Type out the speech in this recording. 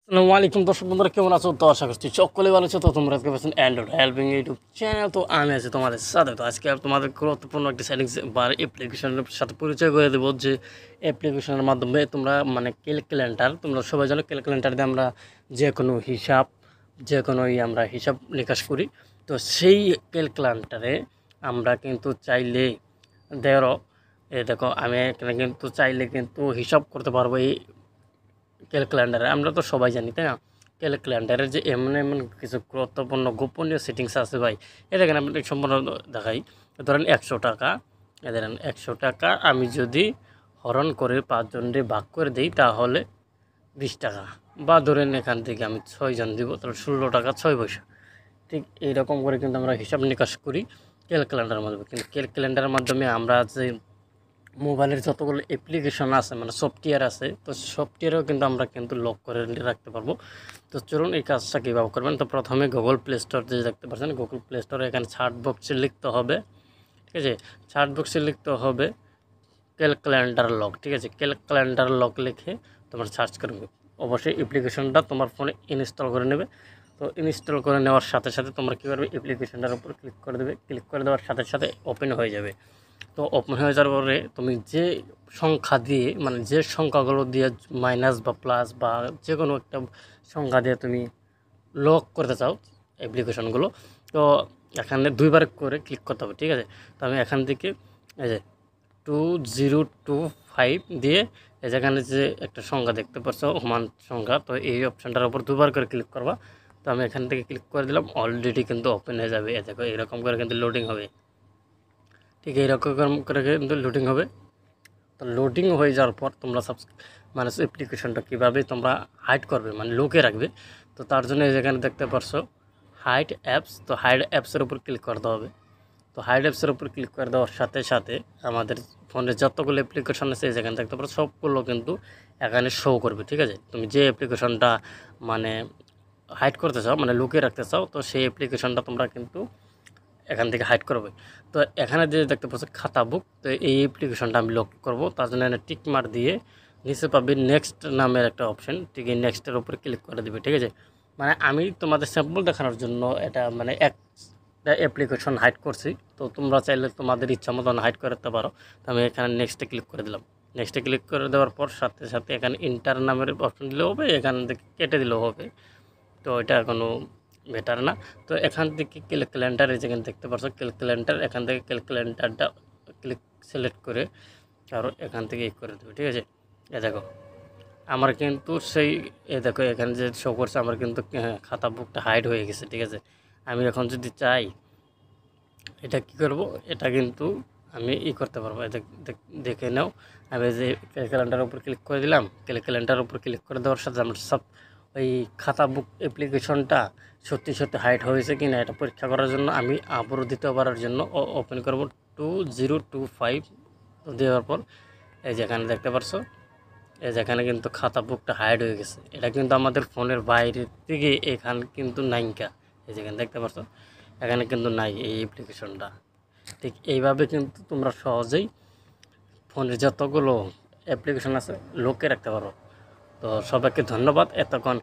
আসসালামু আলাইকুম দর্শক বন্ধুরা, কেমন আছো? তো আশা করছি সকলে ভালো আছো। তো তোমরা আজকে পাচ্ছেন অ্যান্ড্রয়েড হেল্পিং ইউটিউব চ্যানেল। তো আমি আছি তোমাদের সাথে। তো আজকে তোমাদের গুরুত্বপূর্ণ একটি সেটিংস বা অ্যাপ্লিকেশনের সাথে পরিচয় করে দেবো, যে অ্যাপ্লিকেশনের মাধ্যমে তোমরা ক্যালকুলেটর, তোমরা সবাই জানো ক্যালকুলেটর দিয়ে আমরা যে কোনো হিসাব, যে কোনো আমরা হিসাব নিকাশ করি। তো সেই ক্যালকুলেটরে আমরা কিন্তু চাইলে ধরো দেখো, আমি এখানে কিন্তু চাইলে কিন্তু হিসাব করতে পারবো এই ক্যালকুলেটরে। আমরা তো সবাই জানি, তাই না? ক্যালকুলেটরের যে এমন এমন কিছু গুরুত্বপূর্ণ গোপনীয় সেটিংস আছে ভাই, এটা এখানে আমি সম্পূর্ণ দেখাই। ধরেন 100 টাকা, ধরেন 100 টাকা আমি যদি হরণ করে 5 জনকে ভাগ করে দিই তাহলে 20 টাকা, বা ধরেন এখান থেকে আমি 6 জন দিব তাহলে 16 টাকা 6 পয়সা। ঠিক এইরকম করে কিন্তু আমরা হিসাব নিকাশ করি ক্যালকুলেটরের মাধ্যমে। কিন্তু ক্যালকুলেটরের মাধ্যমে আমরা যে মোবাইলের যতগুলো অ্যাপ্লিকেশন আছে, মানে সফটওয়্যার আছে, তো সফটওয়্যারও কিন্তু আমরা কিন্তু লক করে রাখতে পারবো। তো চলুন এই কাজটা কীভাবে করবেন। তো প্রথমে গুগল প্লে স্টোর যে দেখতে পাচ্ছেন, গুগল প্লে স্টোরে এখানে সার্চ বক্সে লিখতে হবে, ঠিক আছে? সার্চ বক্সে লিখতে হবে ক্যালকুলেটর লক, ঠিক আছে? ক্যালকুলেটর লক লিখে তোমার সার্চ করবে। অবশ্যই অ্যাপ্লিকেশনটা তোমার ফোনে ইনস্টল করে নেবে। তো ইনস্টল করে নেওয়ার সাথে সাথে তোমরা কী করবে, অ্যাপ্লিকেশনটার উপর ক্লিক করে দেবে। ক্লিক করে দেওয়ার সাথে সাথে ওপেন হয়ে যাবে। তো ওপেন হয়ে যাওয়ার পরে তুমি যে সংখ্যা দিয়ে, মানে যে সংখ্যাগুলো দিয়ে মাইনাস বা প্লাস বা যে কোনো একটা সংখ্যা দিয়ে তুমি লক করতে চাও অ্যাপ্লিকেশনগুলো, তো এখানে 2বার করে ক্লিক করতে হবে, ঠিক আছে? তো আমি এখান থেকে এই যে 2025 দিয়ে যেখানে যে একটা সংখ্যা দেখতে পাচ্ছ, সমান সংখ্যা, তো এই অপশানটার উপর 2বার করে ক্লিক করবা। তো আমি এখান থেকে ক্লিক করে দিলাম, অলরেডি কিন্তু ওপেন হয়ে যাবে। দেখো এরকম করে কিন্তু লোডিং হবে, ঠিক এইরকম করে কিন্তু লোডিং হবে। তো লোডিং হয়ে যাওয়ার পর তোমরা মানে অ্যাপ্লিকেশনটা কীভাবে তোমরা হাইড করবে, মানে লুকে রাখবে। তো তার জন্য যেখানে দেখতে পারছো হাইড অ্যাপস, তো হাইড অ্যাপসের উপর ক্লিক করতে হবে। তো হাইড অ্যাপসের উপর ক্লিক করে দেওয়ার সাথে সাথে আমাদের ফোনে যতগুলো অ্যাপ্লিকেশন আছে যেখানে দেখতে পারো সবগুলো কিন্তু এখানে শো করবে, ঠিক আছে? তুমি যে অ্যাপ্লিকেশনটা মানে হাইড করতে চাও, মানে লুকিয়ে রাখতে চাও, তো সেই অ্যাপ্লিকেশনটা তোমরা কিন্তু এখান থেকে হাইড করবে। তো এখানে যে দেখতে পাচ্ছ খাতা বুক, তো এই অ্যাপ্লিকেশনটা আমি লক করব। তার জন্য এখানে টিক মার দিয়ে নিচে পাবে নেক্সট নামের একটা অপশন, ঠিক এই নেক্সটের উপরে ক্লিক করে দেবে, ঠিক আছে? মানে আমি তোমাদের স্যাম্পল দেখানোর জন্য এটা মানে একটা অ্যাপ্লিকেশন হাইড করছি। তো তোমরা চাইলে তোমাদের ইচ্ছা মতন হাইড করতে পারো। তো আমি এখানে নেক্সটে ক্লিক করে দিলাম। নেক্সটে ক্লিক করে দেওয়ার পর সাথে সাথে এখানে ইন্টার নামের অপশন দিলেও হবে, এখান থেকে কেটে দিলেও হবে। তো এটা কোনো বেটার না। তো এখান থেকে ক্যালকুলেটর, এই যেখানে দেখতে পাচ্ছ ক্যালকুলেটর, এখান থেকে ক্যালকুলেটরটা ক্লিক সিলেক্ট করে আর এখান থেকে করে দেবে, ঠিক আছে? এ দেখো আমার কিন্তু সেই দেখো এখানে যে শো করছে আমার কিন্তু খাতা বুকটা হাইড হয়ে গেছে, ঠিক আছে? আমি এখন যদি চাই এটা কি করব, এটা কিন্তু আমি করতে পারবো। দেখে নাও, আমি যে ক্যালকুলেটরের উপর ক্লিক করে দিলাম, ক্যালকুলেটরের উপর ক্লিক করে দেওয়ার সাথে আমার সব ওই খাতা বুক অ্যাপ্লিকেশনটা সত্যি সত্যি হাইড হয়েছে কি না এটা পরীক্ষা করার জন্য আমি আবারও দ্বিতীয়বারের জন্য ওপেন করব 2025 দেওয়ার পর এই যেখানে দেখতে পারছো, এই যেখানে কিন্তু খাতা বুকটা হাইড হয়ে গেছে। এটা কিন্তু আমাদের ফোনের বাইরে থেকে এখানে কিন্তু নাইকা, এই যেখানে দেখতে পারছো এখানে কিন্তু নাই এই অ্যাপ্লিকেশনটা। ঠিক এইভাবে কিন্তু তোমরা সহজেই ফোনের যতগুলো অ্যাপ্লিকেশন আছে লুকিয়ে রাখতে পারো। তো সবাইকে ধন্যবাদ এতক্ষণ